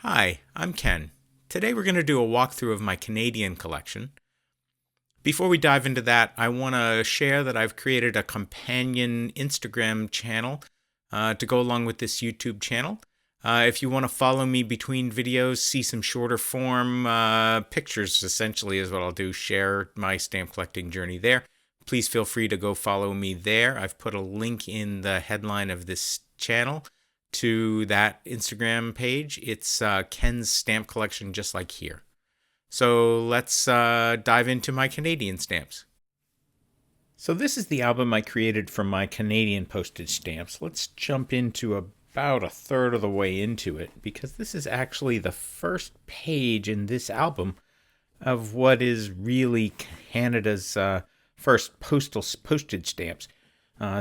Hi, I'm Ken. Today we're going to do a walkthrough of my Canadian collection. Before we dive into that, I want to share that I've created a companion Instagram channel to go along with this YouTube channel. If you want to follow me between videos, see some shorter form pictures, essentially is what I'll do, share my stamp collecting journey there. Please feel free to go follow me there. I've put a link in the headline of this channel to that Instagram page. It's Ken's Stamp Collection, just like here. So let's dive into my Canadian stamps. So this is the album I created from my Canadian postage stamps. Let's jump into about a third of the way into it, because this is actually the first page in this album of what is really Canada's first postage stamps.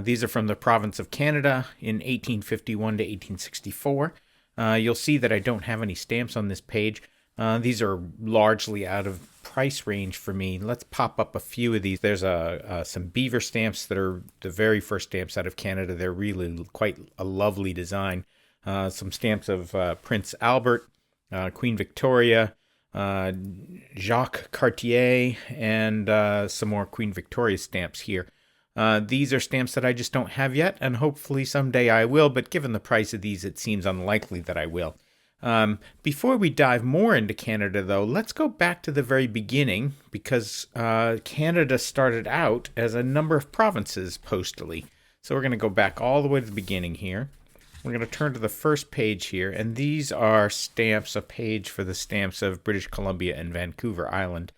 These are from the province of Canada in 1851 to 1864. You'll see that I don't have any stamps on this page. These are largely out of price range for me. Let's pop up a few of these. There's some beaver stamps that are the very first stamps out of Canada. They're really quite a lovely design. Some stamps of Prince Albert, Queen Victoria, Jacques Cartier, and some more Queen Victoria stamps here. These are stamps that I just don't have yet, and hopefully someday I will, but given the price of these, it seems unlikely that I will. Before we dive more into Canada, though, let's go back to the very beginning, because Canada started out as a number of provinces postally. So we're going to go back all the way to the beginning here. We're going to turn to the first page here, and these are stamps, a page for the stamps of British Columbia and Vancouver Island.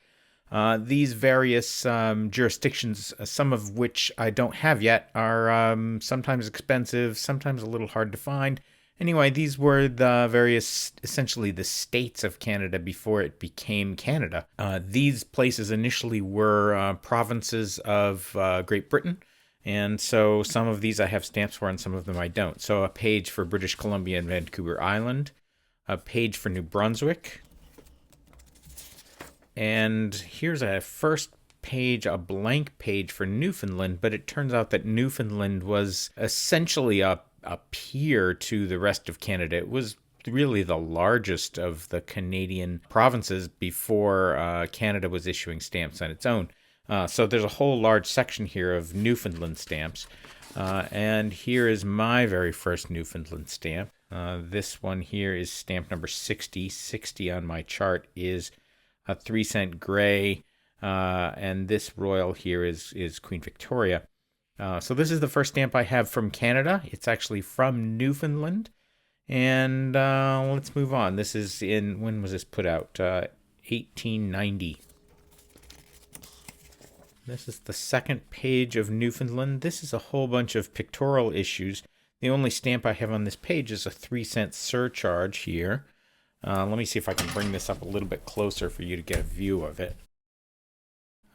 These various jurisdictions, some of which I don't have yet, are sometimes expensive, sometimes a little hard to find. Anyway, these were the various, essentially the states of Canada before it became Canada. These places initially were provinces of Great Britain, and so some of these I have stamps for and some of them I don't. So a page for British Columbia and Vancouver Island, a page for New Brunswick, and here's a first page, a blank page for Newfoundland, but it turns out that Newfoundland was essentially a peer to the rest of Canada. It was really the largest of the Canadian provinces before Canada was issuing stamps on its own. So there's a whole large section here of Newfoundland stamps. And here is my very first Newfoundland stamp. This one here is stamp number 60. 60 on my chart is a 3-cent gray, and this royal here is Queen Victoria. So this is the first stamp I have from Canada. It's actually from Newfoundland, and let's move on. This is in, when was this put out? 1890. This is the second page of Newfoundland. This is a whole bunch of pictorial issues. The only stamp I have on this page is a 3-cent surcharge here. Let me see if I can bring this up a little bit closer for you to get a view of it.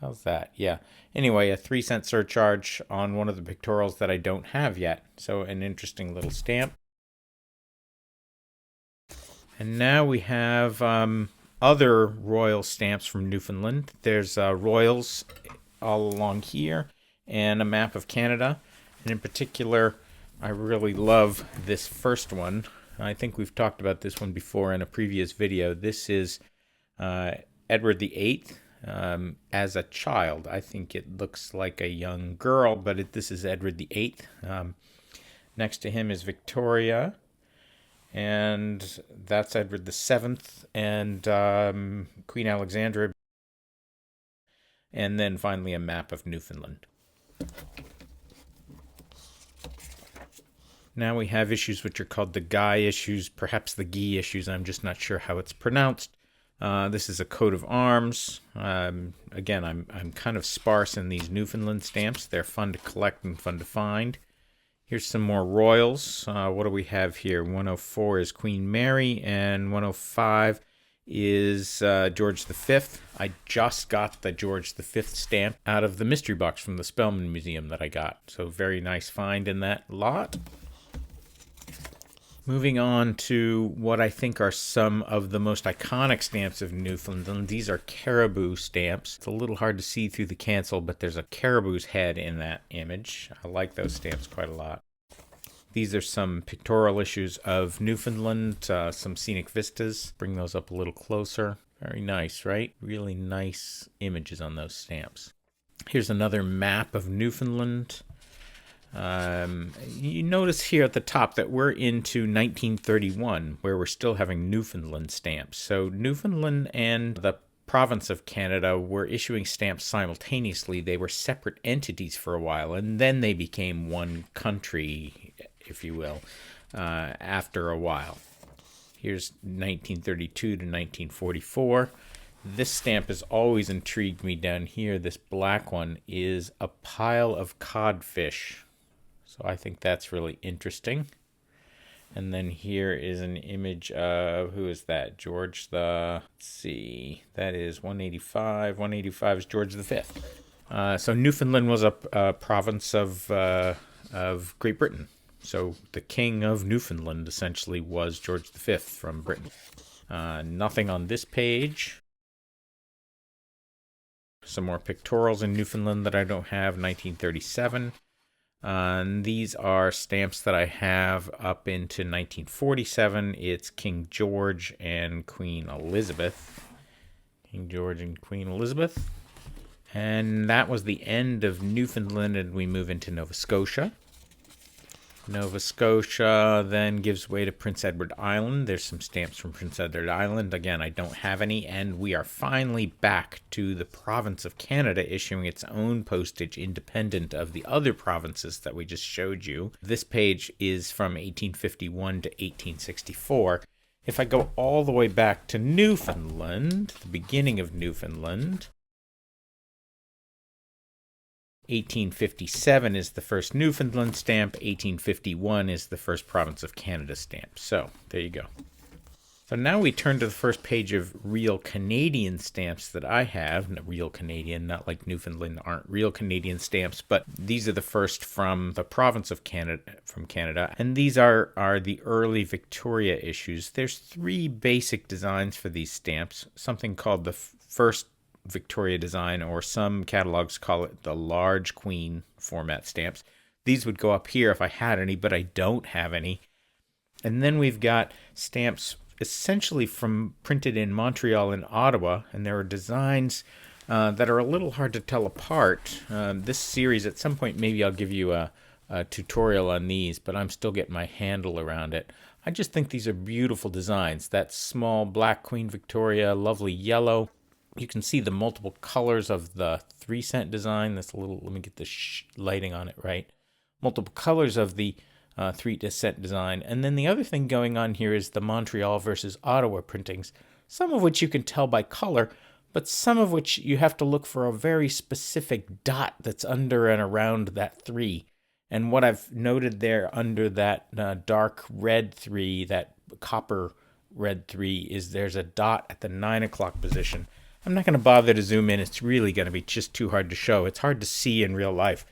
How's that? Yeah. Anyway, a 3-cent surcharge on one of the pictorials that I don't have yet. So an interesting little stamp. And now we have other royal stamps from Newfoundland. There's royals all along here and a map of Canada. And in particular, I really love this first one. I think we've talked about this one before in a previous video. This is Edward VIII as a child. I think it looks like a young girl, but this is Edward VIII. Next to him is Victoria, and that's Edward VII, and Queen Alexandra, and then finally a map of Newfoundland. Now we have issues which are called the Guy issues, perhaps the Guy issues. I'm just not sure how it's pronounced. This is a coat of arms. Again, I'm kind of sparse in these Newfoundland stamps. They're fun to collect and fun to find. Here's some more royals. What do we have here? 104 is Queen Mary, and 105 is George V. I just got the George V stamp out of the mystery box from the Spellman Museum that I got. So very nice find in that lot. Moving on to what I think are some of the most iconic stamps of Newfoundland. These are caribou stamps. It's a little hard to see through the cancel, but there's a caribou's head in that image. I like those stamps quite a lot. These are some pictorial issues of Newfoundland, some scenic vistas. Bring those up a little closer. Very nice, right? Really nice images on those stamps. Here's another map of Newfoundland. You notice here at the top that we're into 1931, where we're still having Newfoundland stamps. So Newfoundland and the province of Canada were issuing stamps simultaneously. They were separate entities for a while, and then they became one country, if you will, after a while. Here's 1932 to 1944. This stamp has always intrigued me down here. This black one is a pile of codfish. So I think that's really interesting. And then here is an image of, who is that? George the, let's see, that is 185. 185 is George V. So Newfoundland was a province of Great Britain. So the king of Newfoundland essentially was George V from Britain. Nothing on this page. Some more pictorials in Newfoundland that I don't have, 1937. These are stamps that I have up into 1947. It's King George and Queen Elizabeth. King George and Queen Elizabeth. And that was the end of Newfoundland, and we move into Nova Scotia. Nova Scotia then gives way to Prince Edward Island. There's some stamps from Prince Edward Island. Again, I don't have any, and we are finally back to the province of Canada issuing its own postage independent of the other provinces that we just showed you. This page is from 1851 to 1864. If I go all the way back to Newfoundland, the beginning of Newfoundland, 1857 is the first Newfoundland stamp. 1851 is the first Province of Canada stamp. So, there you go. So now we turn to the first page of real Canadian stamps that I have. Real Canadian, not like Newfoundland aren't real Canadian stamps, but these are the first from the Province of Canada. And these are the early Victoria issues. There's three basic designs for these stamps. Something called the first Victoria design, or some catalogs call it the large queen format stamps. These would go up here if I had any, but I don't have any. And then we've got stamps essentially from printed in Montreal and Ottawa, and there are designs that are a little hard to tell apart. This series, at some point, maybe I'll give you a tutorial on these, but I'm still getting my handle around it. I just think these are beautiful designs. That small black Queen Victoria, lovely yellow. You can see the multiple colors of the 3-cent design. That's a little, let me get the lighting on it right. Multiple colors of the 3-cent design. And then the other thing going on here is the Montreal versus Ottawa printings, some of which you can tell by color, but some of which you have to look for a very specific dot that's under and around that 3. And what I've noted there under that dark red 3, that copper red 3, is there's a dot at the 9 o'clock position. I'm not going to bother to zoom in. It's really going to be just too hard to show. It's hard to see in real life.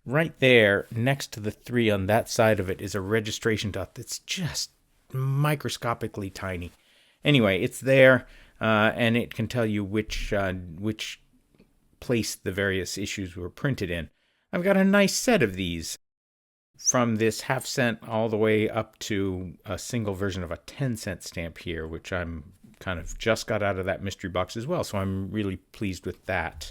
Right there, next to the 3 on that side of it, is a registration dot that's just microscopically tiny. Anyway, it's there, and it can tell you which place the various issues were printed in. I've got a nice set of these, from this half-cent all the way up to a single version of a 10-cent stamp here, which I'm kind of just got out of that mystery box as well, so I'm really pleased with that.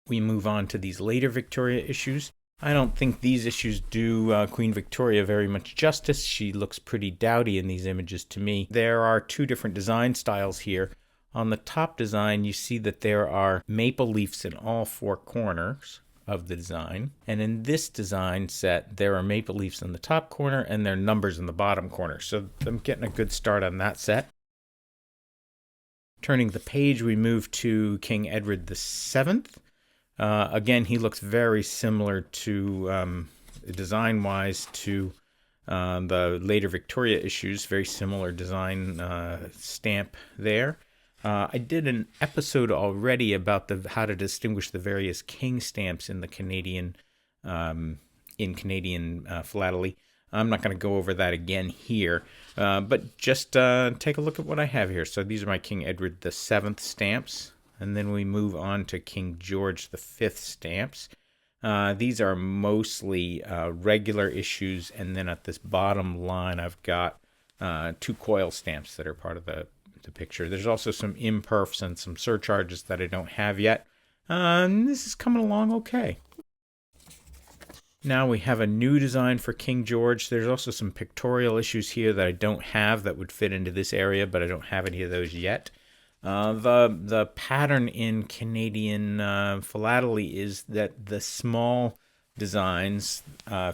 We move on to these later Victoria issues. I don't think these issues do Queen Victoria very much justice. She looks pretty dowdy in these images to me. There are two different design styles here. On the top design, you see that there are maple leaves in all 4 corners of the design. And in this design set, there are maple leaves in the top corner and there are numbers in the bottom corner. So I'm getting a good start on that set. Turning the page, we move to King Edward VII. Again, he looks very similar to, design-wise, to the later Victoria issues. Very similar design stamp there. I did an episode already about how to distinguish the various king stamps in the Canadian philately. I'm not going to go over that again here, but just take a look at what I have here. So these are my King Edward VII stamps, and then we move on to King George V stamps. These are mostly regular issues, and then at this bottom line I've got 2 coil stamps that are part of the picture. There's also some imperfs and some surcharges that I don't have yet. This is coming along okay. Now we have a new design for King George. There's also some pictorial issues here that I don't have that would fit into this area, but I don't have any of those yet. The pattern in Canadian philately is that the small designs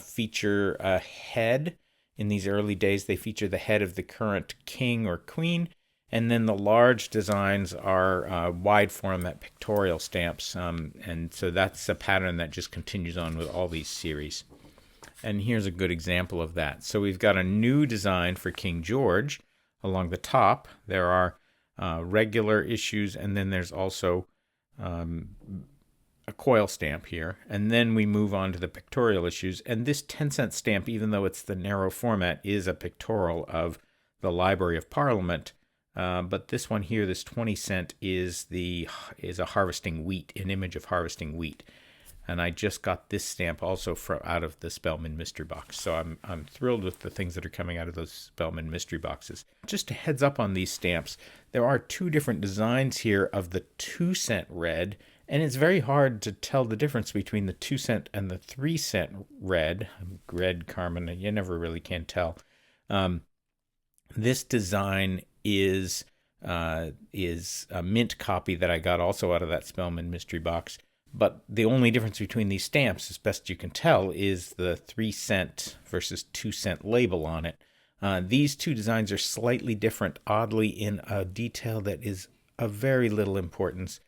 feature a head. In these early days, they feature the head of the current king or queen, and then the large designs are wide format pictorial stamps, and so that's a pattern that just continues on with all these series. And here's a good example of that. So we've got a new design for King George. Along the top, there are regular issues, and then there's also a coil stamp here. And then we move on to the pictorial issues. And this 10-cent stamp, even though it's the narrow format, is a pictorial of the Library of Parliament. But this one here, this 20-cent, is a harvesting wheat, an image of harvesting wheat. And I just got this stamp also out of the Spellman mystery box. So I'm thrilled with the things that are coming out of those Spellman mystery boxes. Just a heads up on these stamps, there are 2 different designs here of the 2-cent red, and it's very hard to tell the difference between the 2-cent and the 3-cent red. Red, Carmen, you never really can tell. This design is a mint copy that I got also out of that Spellman mystery box. But the only difference between these stamps, as best you can tell, is the 3-cent versus 2-cent label on it. These 2 designs are slightly different, oddly, in a detail that is of very little importance.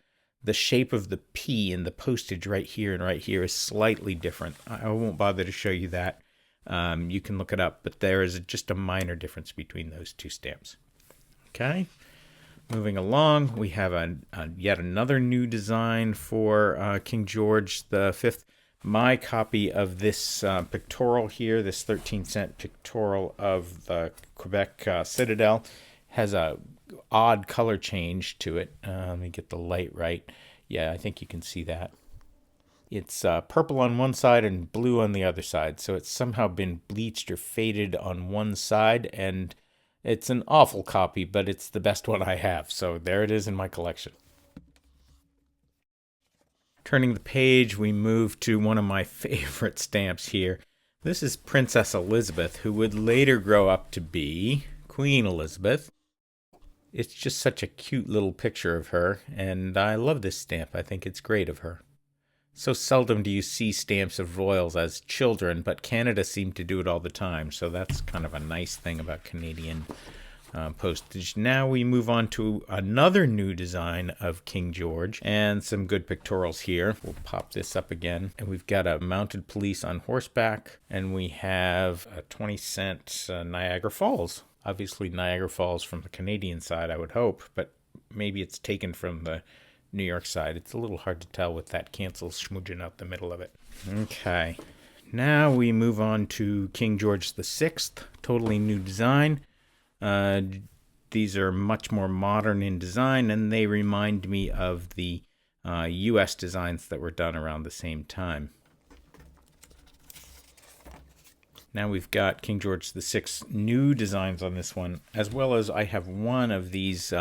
The shape of the P in the postage right here and right here is slightly different. I won't bother to show you that. You can look it up, but there is just a minor difference between those 2 stamps. Okay. Moving along, we have yet another new design for King George V. My copy of this pictorial here, this 13-cent pictorial of the Quebec Citadel, has a odd color change to it. Let me get the light right. Yeah, I think you can see that. It's purple on one side and blue on the other side, so it's somehow been bleached or faded on one side, and it's an awful copy, but it's the best one I have, so there it is in my collection. Turning the page, we move to one of my favorite stamps here. This is Princess Elizabeth, who would later grow up to be Queen Elizabeth. It's just such a cute little picture of her, and I love this stamp. I think it's great of her. So seldom do you see stamps of royals as children, but Canada seemed to do it all the time, so that's kind of a nice thing about Canadian postage. Now we move on to another new design of King George and some good pictorials here. We'll pop this up again, and we've got a mounted police on horseback, and we have a 20-cent Niagara Falls. Obviously Niagara Falls from the Canadian side, I would hope, but maybe it's taken from the New York side. It's a little hard to tell with that cancel smooching out the middle of it. Okay, now we move on to King George VI, totally new design. These are much more modern in design, and they remind me of the U.S. designs that were done around the same time. Now we've got King George VI new designs on this one, as well as I have one of these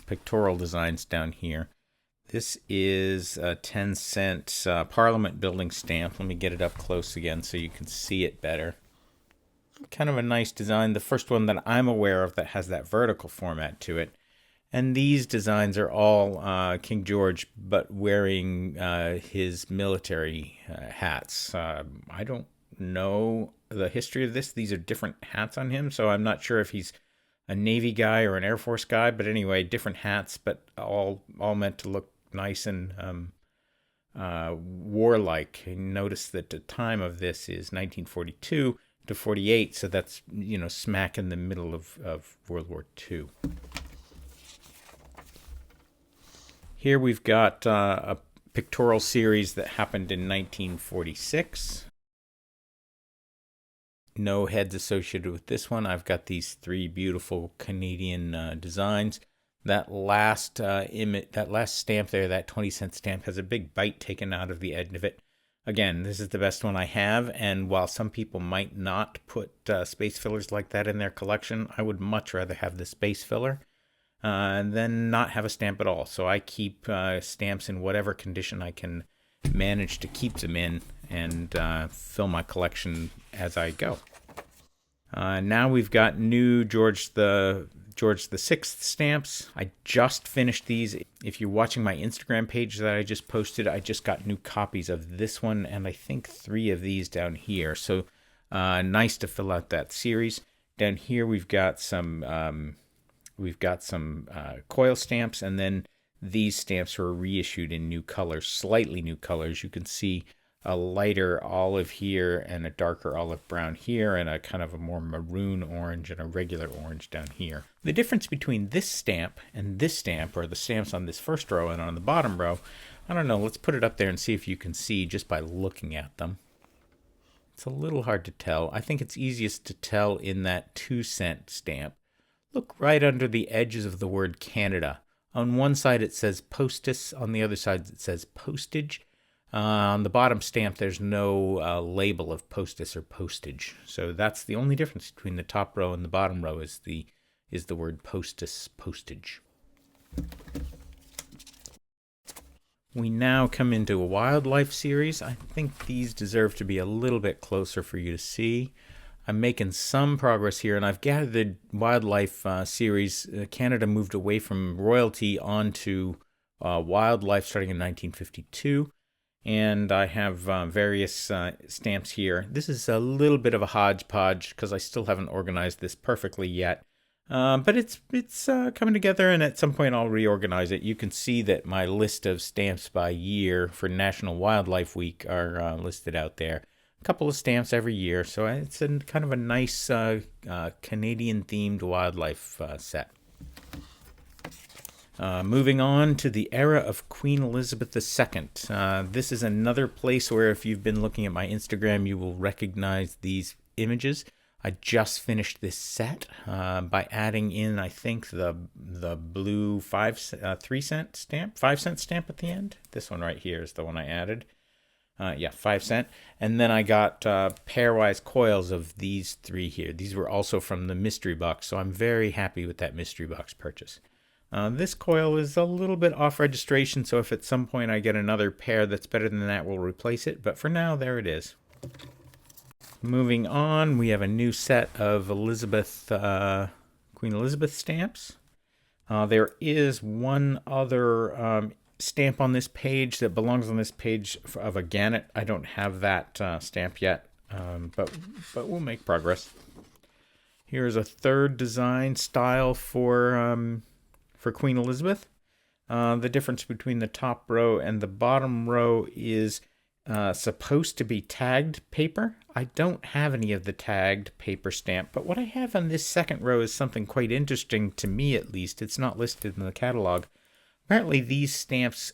pictorial designs down here. This is a 10-cent Parliament building stamp. Let me get it up close again so you can see it better. Kind of a nice design. The first one that I'm aware of that has that vertical format to it. And these designs are all King George, but wearing his military hats. I don't know the history of this. These are different hats on him, so I'm not sure if he's a Navy guy or an Air Force guy, but anyway, different hats, but all meant to look nice and warlike. Notice that the time of this is 1942 to 48, so that's, smack in the middle of World War II. Here we've got a pictorial series that happened in 1946. No heads associated with this one. I've got these 3 beautiful Canadian designs. That last stamp there, that 20-cent stamp, has a big bite taken out of the end of it. Again, this is the best one I have, and while some people might not put space fillers like that in their collection, I would much rather have the space filler than not have a stamp at all. So I keep stamps in whatever condition I can manage to keep them in, and fill my collection as I go. Now we've got new George the Sixth stamps. I just finished these. If you're watching my Instagram page that I just posted, I just got new copies of this one and I think 3 of these down here. So nice to fill out that series. Down here we've got some coil stamps, and then these stamps were reissued in new colors, slightly new colors. You can see a lighter olive here and a darker olive brown here, and a kind of a more maroon orange and a regular orange down here. The difference between this stamp and this stamp, or the stamps on this first row and on the bottom row, I don't know, let's put it up there and see if you can see just by looking at them. It's a little hard to tell. I think it's easiest to tell in that 2-cent stamp. Look right under the edges of the word Canada. On one side it says postus, on the other side it says postage. On the bottom stamp, there's no label of postus or postage. So that's the only difference between the top row and the bottom row is the word postus, postage. We now come into a wildlife series. I think these deserve to be a little bit closer for you to see. I'm making some progress here, and I've gathered the wildlife series. Canada moved away from royalty onto wildlife starting in 1952. And I have various stamps here. This is a little bit of a hodgepodge because I still haven't organized this perfectly yet. But it's coming together, and at some point I'll reorganize it. You can see that my list of stamps by year for National Wildlife Week are listed out there. A couple of stamps every year, so it's kind of a nice Canadian-themed wildlife set. Moving on to the era of Queen Elizabeth II. This is another place where if you've been looking at my Instagram, you will recognize these images. I just finished this set by adding in, I think, the blue 3-cent stamp, 5-cent stamp at the end. This one right here is the one I added. 5 cent. And then I got pairwise coils of these 3 here. These were also from the mystery box, so I'm very happy with that mystery box purchase. This coil is a little bit off registration, so if at some point I get another pair that's better than that, we'll replace it. But for now, there it is. Moving on, we have a new set of Queen Elizabeth stamps. There is one other stamp on this page that belongs on this page of a gannet. I don't have that stamp yet, but we'll make progress. Here's a third design style for Queen Elizabeth. The difference between the top row and the bottom row is supposed to be tagged paper. I don't have any of the tagged paper stamp, but what I have on this second row is something quite interesting to me, at least. It's not listed in the catalog. Apparently these stamps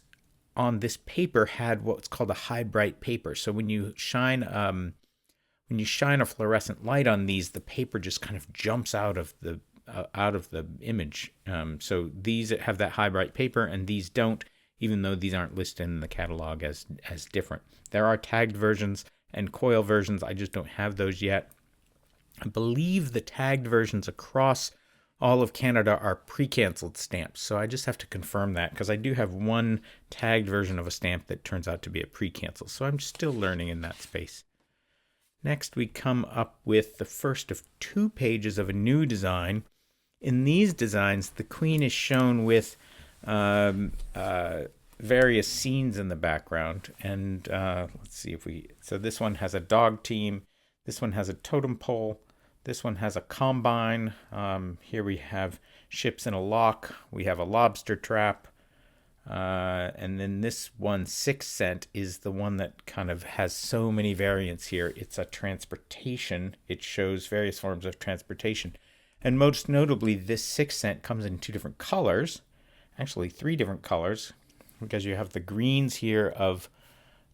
on this paper had what's called a high bright paper. So when you shine a fluorescent light on these, the paper just kind of jumps out of the image. So these have that high bright paper and these don't, even though these aren't listed in the catalog as different. There are tagged versions and coil versions. I just don't have those yet. I believe the tagged versions across all of Canada are pre-canceled stamps. So I just have to confirm that because I do have one tagged version of a stamp that turns out to be a pre-cancel. So I'm still learning in that space. Next, we come up with the first of 2 pages of a new design. In these designs, the Queen is shown with various scenes in the background. And let's see if so this one has a dog team. This one has a totem pole. This one has a combine. Here we have ships in a lock. We have a lobster trap. And then this one, 6 cent, is the one that kind of has so many variants here. It's a transportation. It shows various forms of transportation. And most notably, this 6 cent comes in 2 different colors. Actually, 3 different colors. Because you have the greens here of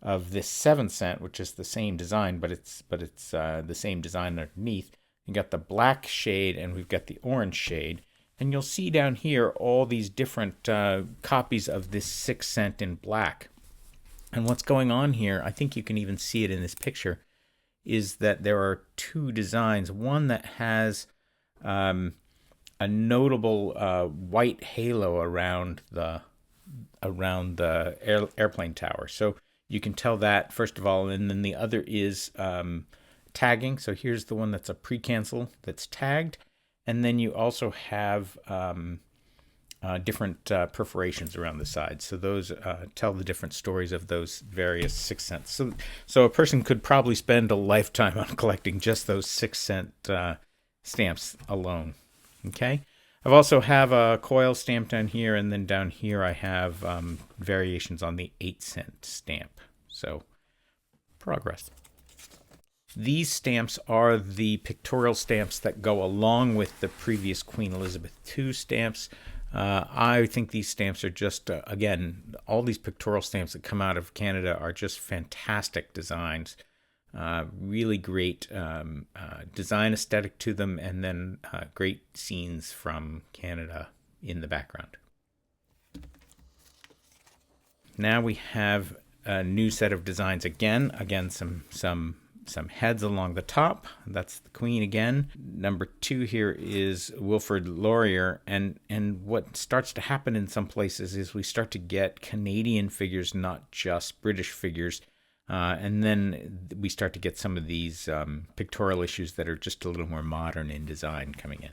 this 7 cent, which is the same design, but it's the same design underneath. You got the black shade and we've got the orange shade. And you'll see down here all these different copies of this 6 cent in black. And what's going on here, I think you can even see it in this picture, is that there are two designs. One that has a notable white halo around the airplane tower. So you can tell that, first of all, and then the other is tagging. So here's the one that's a pre-cancel that's tagged, and then you also have different perforations around the sides. So those tell the different stories of those various 6 cents. So a person could probably spend a lifetime on collecting just those 6-cent stamps alone. Okay. I've also have a coil stamp down here, and then down here I have variations on the 8-cent stamp. So progress. These stamps are the pictorial stamps that go along with the previous Queen Elizabeth II stamps. I think these stamps are just, again, all these pictorial stamps that come out of Canada are just fantastic designs. Really great design aesthetic to them, and then great scenes from Canada in the background. Now we have a new set of designs again. Again, some heads along the top. That's the Queen again. Number 2 here is Wilfrid Laurier, and what starts to happen in some places is we start to get Canadian figures, not just British figures, and then we start to get some of these pictorial issues that are just a little more modern in design coming in.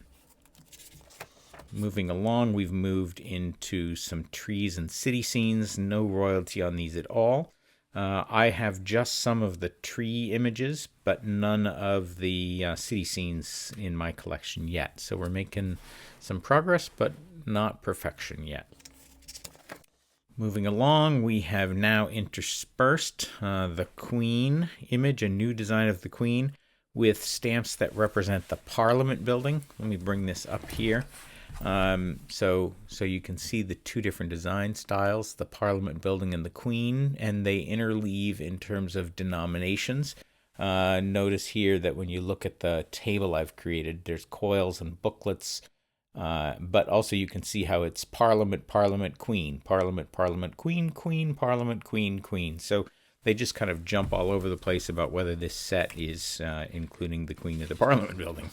Moving along, we've moved into some trees and city scenes. No royalty on these at all. I have just some of the tree images, but none of the city scenes in my collection yet. So we're making some progress, but not perfection yet. Moving along, we have now interspersed the Queen image, a new design of the Queen, with stamps that represent the Parliament building. Let me bring this up here. So you can see the two different design styles, the Parliament building and the Queen, and they interleave in terms of denominations. Notice here that when you look at the table I've created, there's coils and booklets, but also you can see how it's Parliament, Parliament, Queen, Parliament, Parliament, Queen, Queen, Parliament, Queen, Queen. So they just kind of jump all over the place about whether this set is including the Queen of the Parliament building.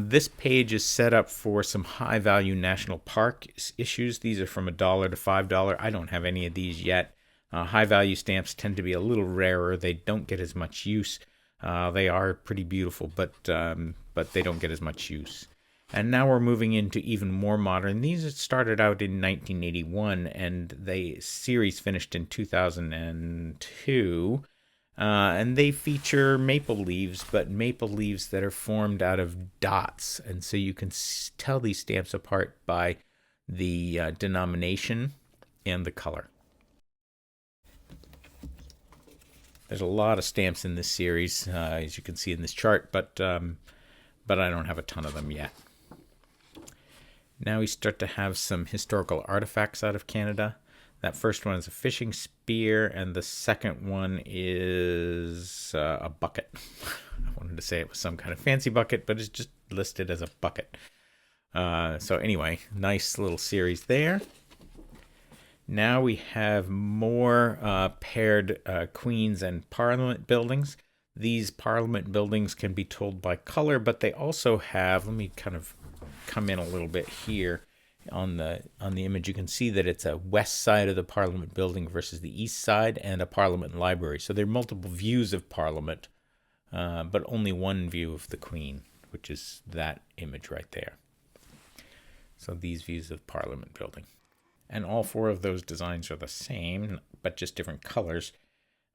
This page is set up for some high-value national park issues. These are from $1 to $5. I don't have any of these yet. High-value stamps tend to be a little rarer. They don't get as much use. They are pretty beautiful, but they don't get as much use. And now we're moving into even more modern. These started out in 1981, and the series finished in 2002. And they feature maple leaves, but maple leaves that are formed out of dots. And so you can tell these stamps apart by the denomination and the color. There's a lot of stamps in this series, as you can see in this chart, but I don't have a ton of them yet. Now we start to have some historical artifacts out of Canada. That first one is a fishing spear, and the second one is a bucket. I wanted to say it was some kind of fancy bucket, but it's just listed as a bucket. So anyway, nice little series there. Now we have more paired Queens and Parliament buildings. These Parliament buildings can be told by color, but they also have, let me kind of come in a little bit here. On the image, you can see that it's a west side of the Parliament building versus the east side, and a Parliament library. So there are multiple views of Parliament, but only one view of the Queen, which is that image right there. So these views of Parliament building. And all 4 of those designs are the same, but just different colors.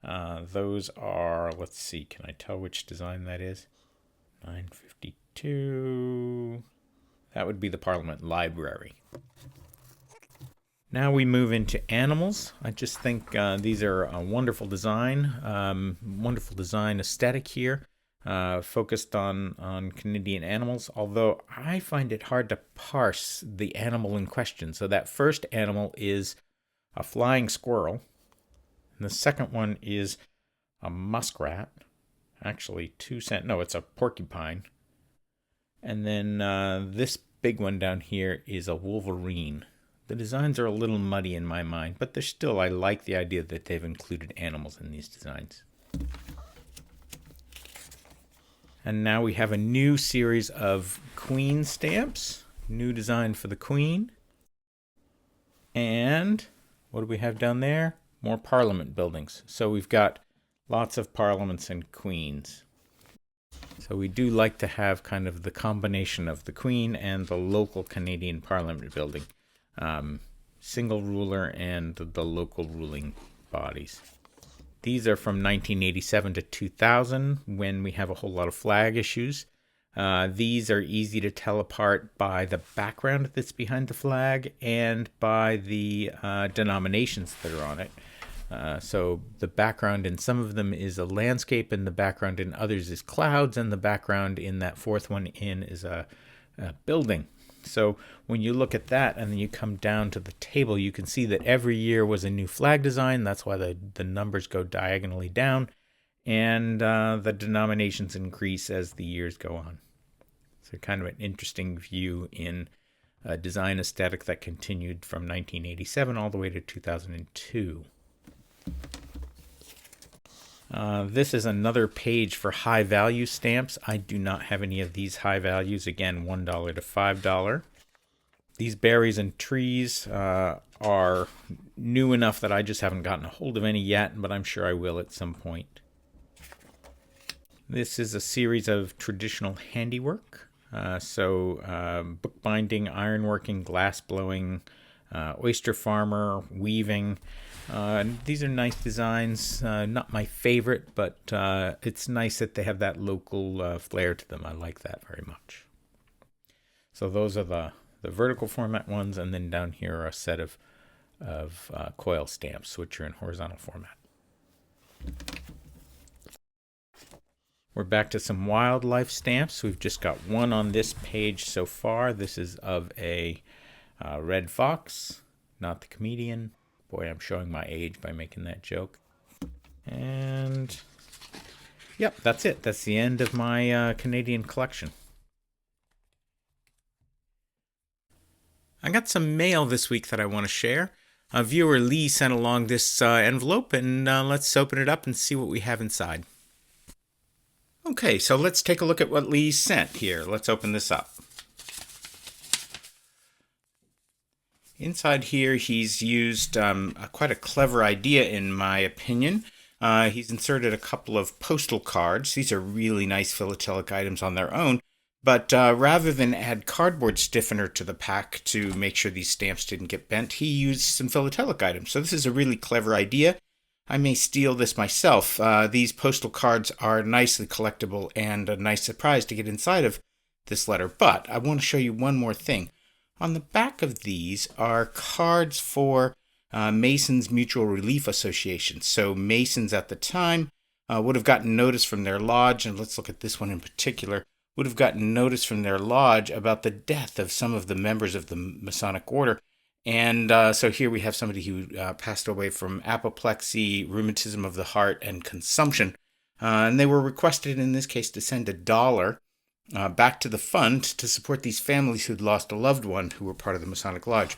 Those are, let's see, can I tell which design that is? 952... That would be the Parliament Library. Now we move into animals. I just think these are a wonderful design aesthetic here, focused on Canadian animals, although I find it hard to parse the animal in question. So that first animal is a flying squirrel, and the second one is a muskrat. Actually, it's a porcupine. And then this big one down here is a wolverine. The designs are a little muddy in my mind, but they're still, I like the idea that they've included animals in these designs. And now we have a new series of Queen stamps. New design for the Queen. And what do we have down there? More Parliament buildings. So we've got lots of parliaments and queens. So we do like to have kind of the combination of the Queen and the local Canadian Parliament building. Single ruler and the local ruling bodies. These are from 1987 to 2000 when we have a whole lot of flag issues. These are easy to tell apart by the background that's behind the flag and by the denominations that are on it. So the background in some of them is a landscape, and the background in others is clouds, and the background in that fourth one in is a building. So when you look at that and then you come down to the table, you can see that every year was a new flag design. That's why the numbers go diagonally down, and the denominations increase as the years go on. So kind of an interesting view in a design aesthetic that continued from 1987 all the way to 2002. This is another page for high value stamps. I do not have any of these high values. Again, $1 to $5. These berries and trees are new enough that I just haven't gotten a hold of any yet, but I'm sure I will at some point. This is a series of traditional handiwork. Bookbinding, ironworking, glass blowing, oyster farmer, weaving. These are nice designs. Not my favorite, but it's nice that they have that local flair to them. I like that very much. So those are the vertical format ones, and then down here are a set of coil stamps, which are in horizontal format. We're back to some wildlife stamps. We've just got one on this page so far. This is of a red fox, not the comedian. Boy, I'm showing my age by making that joke. And yep, that's it. That's the end of my Canadian collection. I got some mail this week that I want to share. Viewer Lee sent along this envelope, and let's open it up and see what we have inside. Okay, so let's take a look at what Lee sent here. Let's open this up. Inside here, he's used quite a clever idea, in my opinion. He's inserted a couple of postal cards. These are really nice philatelic items on their own, but rather than add cardboard stiffener to the pack to make sure these stamps didn't get bent, he used some philatelic items. So this is a really clever idea. I may steal this myself. These postal cards are nicely collectible and a nice surprise to get inside of this letter. But I want to show you one more thing. On the back of these are cards for Masons Mutual Relief Association. So Masons at the time would have gotten notice from their lodge, and let's look at this one in particular, would have gotten notice from their lodge about the death of some of the members of the Masonic Order. And so here we have somebody who passed away from apoplexy, rheumatism of the heart, and consumption. And they were requested in this case to send $1 back to the fund to support these families who'd lost a loved one who were part of the Masonic Lodge.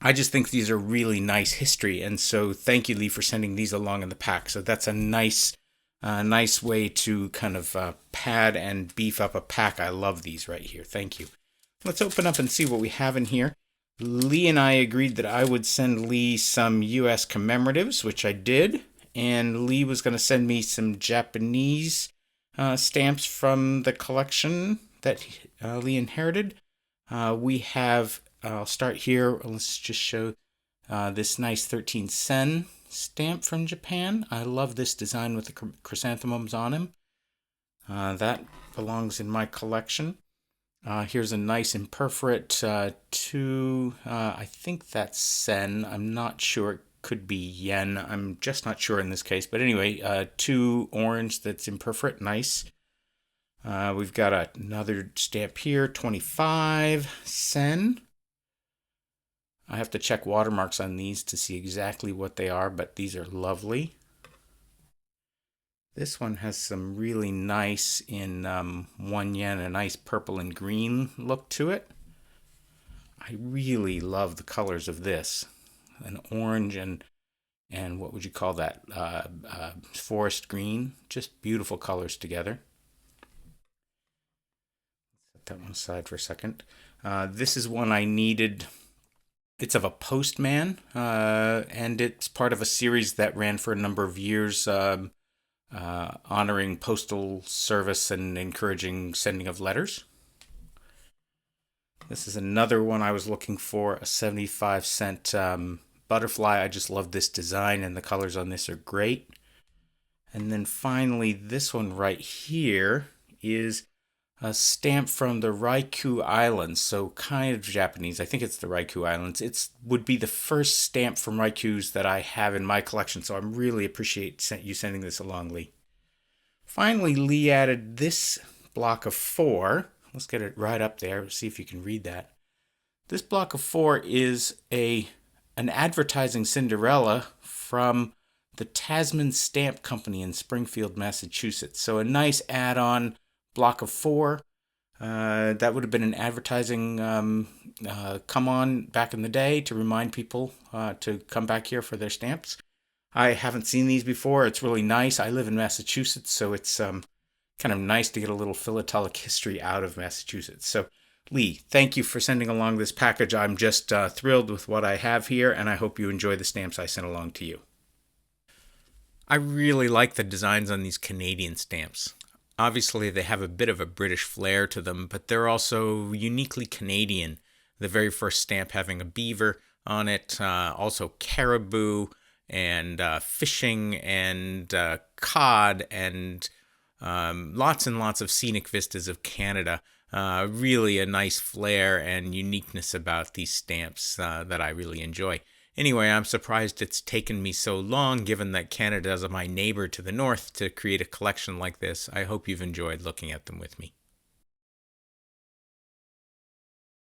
I just think these are really nice history, and so thank you, Lee, for sending these along in the pack. So that's a nice way to kind of pad and beef up a pack. I love these right here. Thank you. Let's open up and see what we have in here. Lee and I agreed that I would send Lee some U.S. commemoratives, which I did, and Lee was going to send me some Japanese stamps from the collection that Lee inherited. We have, I'll start here, let's just show this nice 13 sen stamp from Japan. I love this design with the chrysanthemums on him. That belongs in my collection. Here's a nice imperforate I think that's sen. I'm not sure. It could be yen. I'm just not sure in this case. But anyway, 2 orange that's imperforate. Nice. We've got another stamp here, 25 sen. I have to check watermarks on these to see exactly what they are, but these are lovely. This one has some really nice, in 1 yen, a nice purple and green look to it. I I really love the colors of this. An orange and what would you call that? Forest green. Just beautiful colors together. Set that one aside for a second. This is one I needed. It's of a postman, and it's part of a series that ran for a number of years, honoring postal service and encouraging sending of letters. This is another one I was looking for, a 75-cent butterfly. I just love this design, and the colors on this are great. And then finally, this one right here is a stamp from the Ryukyu Islands, so kind of Japanese. I think it's the Ryukyu Islands. It would be the first stamp from Ryukyus that I have in my collection, so I really appreciate you sending this along, Lee. Finally, Lee added this block of 4. Let's get it right up there, see if you can read that. This block of 4 is an advertising Cinderella from the Tasman Stamp Company in Springfield, Massachusetts. So a nice add-on block of 4. That would have been an advertising come on back in the day to remind people to come back here for their stamps. I haven't seen these before. It's really nice. I live in Massachusetts, so it's kind of nice to get a little philatelic history out of Massachusetts. So, Lee, thank you for sending along this package. I'm just thrilled with what I have here, and I hope you enjoy the stamps I sent along to you. I really like the designs on these Canadian stamps. Obviously, they have a bit of a British flair to them, but they're also uniquely Canadian. The very first stamp having a beaver on it, also caribou and fishing and cod and lots and lots of scenic vistas of Canada. Really a nice flair and uniqueness about these stamps that I really enjoy. Anyway, I'm surprised it's taken me so long, given that Canada is my neighbor to the north, to create a collection like this. I hope you've enjoyed looking at them with me.